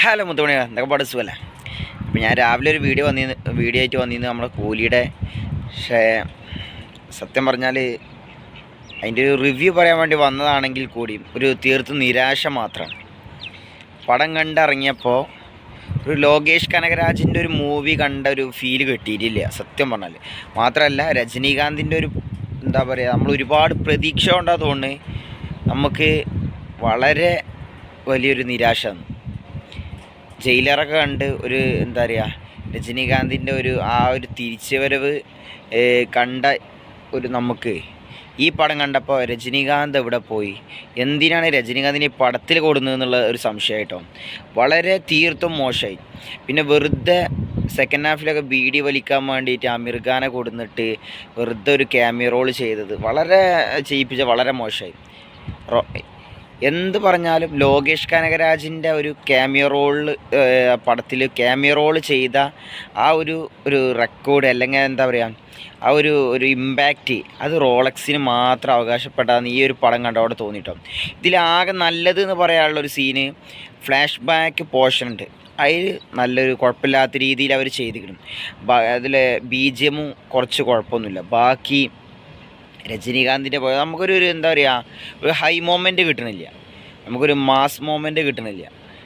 Hello മുത്തുമണി, എന്തൊക്കെ പാട് സുഖല്ലേ? അപ്പോൾ ഞാൻ രാവിലെ ഒരു വീഡിയോ ആയിട്ട് വന്നിരുന്നു നമ്മുടെ കൂലിയുടെ. പക്ഷേ സത്യം പറഞ്ഞാൽ അതിൻ്റെ ഒരു റിവ്യൂ പറയാൻ വേണ്ടി വന്നതാണെങ്കിൽ കൂടിയും ഒരു തീർത്തും നിരാശ മാത്രമാണ്. പടം കണ്ടിറങ്ങിയപ്പോൾ ഒരു ലോകേഷ് കനകരാജിൻ്റെ ഒരു മൂവി കണ്ട ഒരു ഫീല് കിട്ടിയിട്ടില്ല സത്യം പറഞ്ഞാൽ. മാത്രമല്ല രജനീകാന്തിൻ്റെ ഒരു എന്താ പറയുക, നമ്മൾ ഒരുപാട് പ്രതീക്ഷ കൊണ്ടാണ് നമുക്ക് വളരെ വലിയൊരു നിരാശയാണ്. ജയിലറൊക്കെ കണ്ട് ഒരു എന്താ പറയുക, രജനീകാന്തിൻ്റെ ആ ഒരു തിരിച്ചുവരവ് കണ്ട ഒരു നമുക്ക് ഈ പടം കണ്ടപ്പോൾ രജനീകാന്ത് എവിടെ പോയി, എന്തിനാണ് രജനീകാന്തിന് ഈ പടത്തിൽ കൊടുക്കുന്നതെന്നുള്ള ഒരു സംശയമായിട്ടോ. വളരെ തീർത്തും മോശമായി. പിന്നെ വെറുതെ സെക്കൻഡ് ഹാഫിലൊക്കെ ബീഡി വലിക്കാൻ വേണ്ടിയിട്ട് അമീർ ഖാനെ കൊടുന്നിട്ട് വെറുതെ ഒരു ക്യാമിയോ റോൾ ചെയ്തത് വളരെ ചെയ്യിപ്പിച്ച വളരെ മോശമായി. എന്ത് പറഞ്ഞാലും ലോകേഷ് കനകരാജിൻ്റെ ഒരു ക്യാമിയോ റോളിൽ പടത്തിൽ ക്യാമിയോ റോൾ ചെയ്ത ആ ഒരു റെക്കോർഡ്, അല്ലെങ്കിൽ എന്താ പറയുക, ആ ഒരു ഇമ്പാക്റ്റ് അത് റോളക്സിന് മാത്രം അവകാശപ്പെടാന്ന് ഈ ഒരു പടം കണ്ടവിടെ തോന്നിയിട്ടോ. ഇതിലാകെ നല്ലതെന്ന് പറയാനുള്ളൊരു സീന് ഫ്ലാഷ് ബാക്ക് പോർഷൻ ഉണ്ട്. അതിൽ നല്ലൊരു കുഴപ്പമില്ലാത്ത രീതിയിൽ അവർ ചെയ്തിരിക്കണം. അതിൽ BGM കുറച്ച് കുഴപ്പമൊന്നുമില്ല. ബാക്കി രജനീകാന്തിൻ്റെ പോലെ നമുക്കൊരു എന്താ പറയുക, ഒരു ഹൈ മൊമെൻറ്റ് കിട്ടണില്ല, നമുക്കൊരു മാസ് മൊമെൻറ്റ് കിട്ടണില്ല.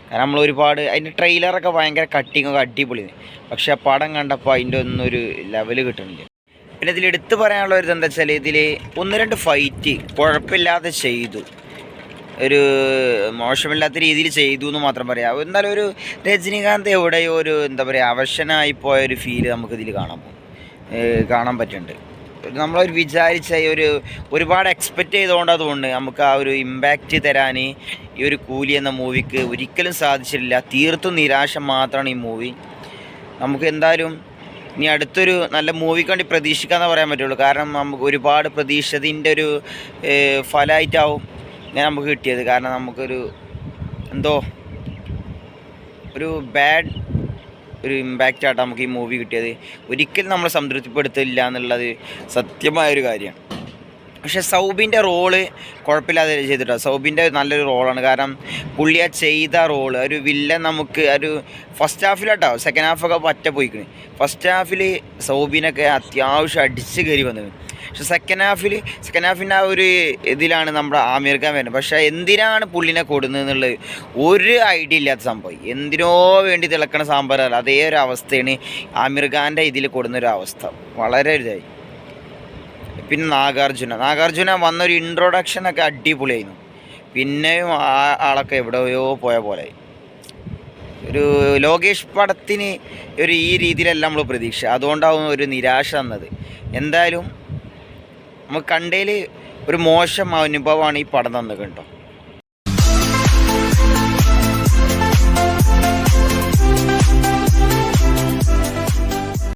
കാരണം നമ്മൾ ഒരുപാട് അതിൻ്റെ ട്രെയിലറൊക്കെ ഭയങ്കര കട്ടിങ്ങൊക്കെ അടിപൊളി, പക്ഷേ ആ പടം കണ്ടപ്പോൾ അതിൻ്റെ ഒന്നൊരു ലെവൽ കിട്ടണില്ല. പിന്നെ ഇതിൽ എടുത്ത് പറയാനുള്ള ഒരു എന്താ വെച്ചാൽ, ഇതിൽ 1-2 ഫൈറ്റ് കുഴപ്പമില്ലാതെ ചെയ്തു, ഒരു മോശമില്ലാത്ത രീതിയിൽ ചെയ്തു എന്ന് മാത്രം പറയാം. എന്നാലും ഒരു രജനീകാന്ത് എവിടെയോ ഒരു എന്താ പറയുക അവശനായിപ്പോയൊരു ഫീല് നമുക്കിതിൽ കാണാൻ പറ്റുന്നുണ്ട്. നമ്മളൊരു വിചാരിച്ച ഒരുപാട് എക്സ്പെക്റ്റ് ചെയ്തുകൊണ്ടാണ് തോന്നുന്നത് നമുക്ക് ആ ഒരു ഇമ്പാക്റ്റ് തരാൻ ഈ ഒരു കൂലി എന്ന മൂവിക്ക് ഒരിക്കലും സാധിച്ചിട്ടില്ല. തീർത്തും നിരാശ മാത്രമാണ് ഈ മൂവി. നമുക്ക് എന്തായാലും ഇനി അടുത്തൊരു നല്ല മൂവിക്ക് വേണ്ടി പ്രതീക്ഷിക്കാമെന്ന് പറയാൻ പറ്റുള്ളൂ. കാരണം നമുക്ക് ഒരുപാട് പ്രതീക്ഷിച്ചതിൻ്റെ ഒരു ഫലമായിട്ടാവും ഇങ്ങനെ നമുക്ക് കിട്ടിയത്. കാരണം നമുക്കൊരു എന്തോ ഒരു ബാഡ് ഒരു ഇമ്പാക്റ്റ് ആയിട്ട് നമുക്ക് ഈ മൂവി കിട്ടിയത്. ഒരിക്കലും നമ്മളെ സംതൃപ്തിപ്പെടുത്തില്ല എന്നുള്ളത് സത്യമായൊരു കാര്യമാണ്. പക്ഷേ സൗബിൻ്റെ റോള് കുഴപ്പമില്ലാതെ ചെയ്തിട്ടോ. സൗബിൻ്റെ നല്ലൊരു റോളാണ്. കാരണം പുള്ളി ആ ചെയ്ത റോള് ഒരു വില്ലൻ നമുക്ക് ഒരു ഫസ്റ്റ് ഹാഫിലാട്ടോ, സെക്കൻഡ് ഹാഫൊക്കെ പറ്റ പോയിക്കണ്. ഫസ്റ്റ് ഹാഫിൽ സൗബിനൊക്കെ അത്യാവശ്യം അടിച്ച് കയറി വന്നത്. പക്ഷെ സെക്കൻഡ് ഹാഫിൻ്റെ ആ ഒരു ഇതിലാണ് നമ്മുടെ ആമീർ ഖാൻ വരുന്നത്. പക്ഷേ എന്തിനാണ് പുള്ളിനെ കൊടുക്കുന്നത് എന്നുള്ളത് ഒരു ഐഡിയ ഇല്ലാത്ത സംഭവം. എന്തിനോ വേണ്ടി തിളക്കണ സാമ്പാറല്ല, അതേ ഒരു അവസ്ഥയാണ് ആമീർ ഖാൻ്റെ ഇതിൽ കൊടുന്നൊരു അവസ്ഥ. വളരെ ഇതായി. പിന്നെ നാഗാർജുന വന്നൊരു ഇൻട്രൊഡക്ഷനൊക്കെ അടിപൊളിയായിരുന്നു. പിന്നെയും ആളൊക്കെ എവിടെയോ പോയ പോലെ. ഒരു ലോകേഷ് പടത്തിന് ഈ രീതിയിലല്ല നമ്മൾ പ്രതീക്ഷ. അതുകൊണ്ടാവും ഒരു നിരാശ എന്നത്. എന്തായാലും നമുക്ക് കണ്ടതിൽ ഒരു മോശം അനുഭവമാണ് ഈ പടം തന്നത് കേട്ടോ.